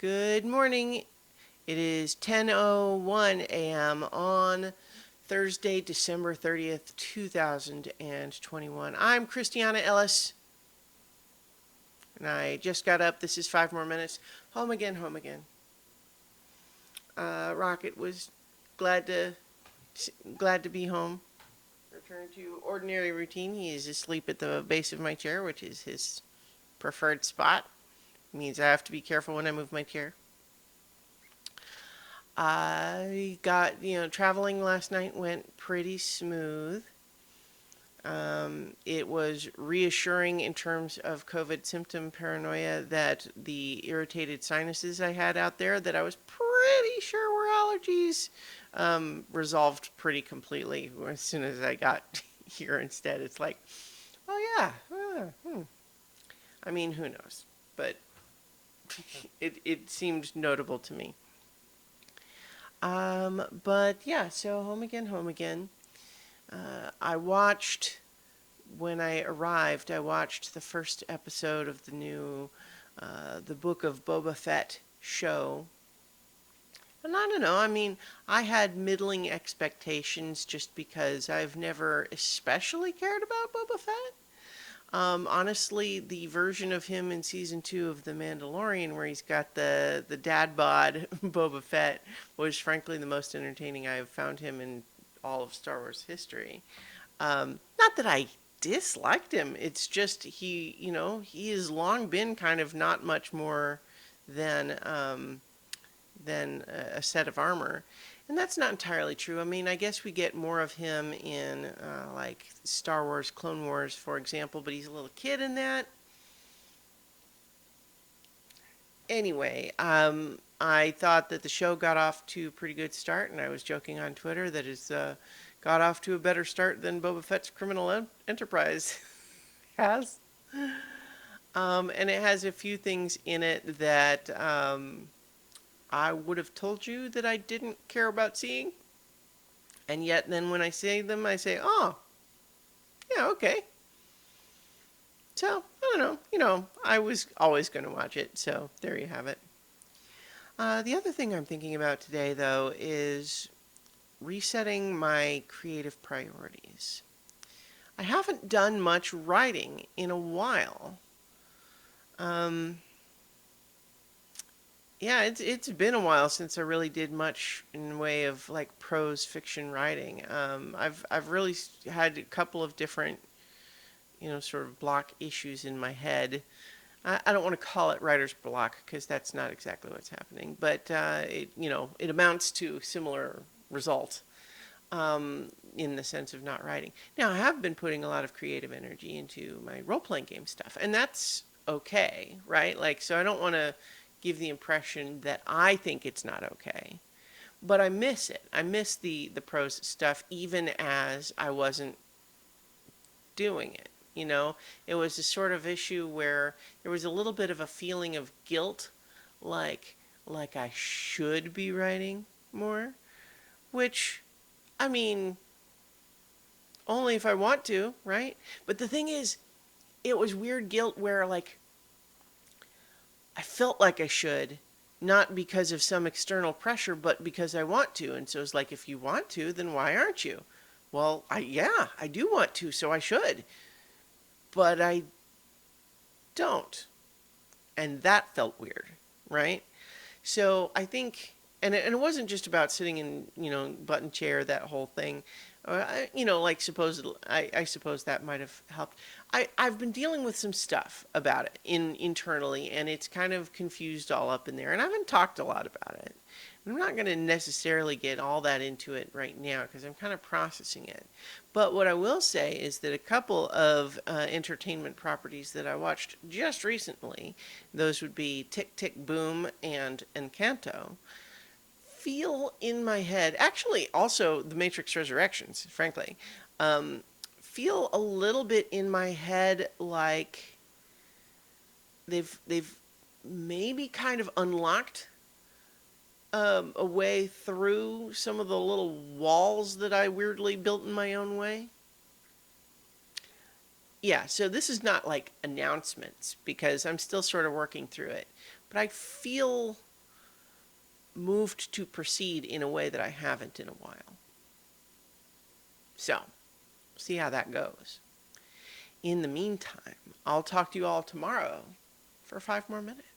Good morning. It is 10:01 a.m. on Thursday, December 30th, 2021. I'm Christiana Ellis, and I just got up. This is 5 more minutes. Home again, home again. Rocket was glad to glad to be home. Return to ordinary routine. He is asleep at the base of my chair, which is his preferred spot. It means I have to be careful when I move my chair. I got, traveling last night went pretty smooth. It was reassuring in terms of COVID symptom paranoia that the irritated sinuses I had out there, that I was pretty sure were allergies, resolved pretty completely as soon as I got here instead. It's like, oh yeah, I mean, who knows? But it seemed notable to me. But yeah, so home again, home again. When I arrived, I watched the first episode of the new, the Book of Boba Fett show. And I don't know, I mean, I had middling expectations just because I've never especially cared about Boba Fett. Honestly, the version of him in season 2 of The Mandalorian, where he's got the dad bod Boba Fett, was frankly the most entertaining I've found him in all of Star Wars history. Not that I disliked him. It's just he has long been kind of not much more than a set of armor. And that's not entirely true. I mean, I guess we get more of him in like Star Wars Clone Wars, for example, but he's a little kid in that. Anyway, I thought that the show got off to a pretty good start, and I was joking on Twitter that it's got off to a better start than Boba Fett's Criminal Enterprise has. And it has a few things in it that I would have told you that I didn't care about seeing. And yet then when I say them, I say, oh, yeah, okay. So, I don't know. I was always going to watch it. So, there you have it. The other thing I'm thinking about today, though, is resetting my creative priorities. I haven't done much writing in a while. Yeah, it's been a while since I really did much in the way of like prose fiction writing. I've really had a couple of different, sort of block issues in my head. I don't want to call it writer's block because that's not exactly what's happening, but it amounts to similar result in the sense of not writing. Now, I have been putting a lot of creative energy into my role playing game stuff, and that's okay, right? Like, so I don't want to give the impression that I think it's not okay. But I miss it. I miss the prose stuff even as I wasn't doing it. It was a sort of issue where there was a little bit of a feeling of guilt, like I should be writing more, which, I mean, only if I want to, right? But the thing is, it was weird guilt where like I felt like I should, not because of some external pressure, but because I want to. And so it's like, if you want to, then why aren't you? Well, yeah, I do want to, so I should. But I don't. And that felt weird, right? So I think, and it wasn't just about sitting in, button chair, that whole thing. Like I suppose that might have helped. I've been dealing with some stuff about it internally, and it's kind of confused all up in there. And I haven't talked a lot about it. I'm not going to necessarily get all that into it right now because I'm kind of processing it. But what I will say is that a couple of entertainment properties that I watched just recently, those would be Tick Tick Boom and Encanto, feel in my head, actually also The Matrix Resurrections, frankly, feel a little bit in my head like they've maybe kind of unlocked a way through some of the little walls that I weirdly built in my own way. Yeah, so this is not like announcements because I'm still sort of working through it. But I feel moved to proceed in a way that I haven't in a while. So, see how that goes. In the meantime, I'll talk to you all tomorrow for 5 more minutes.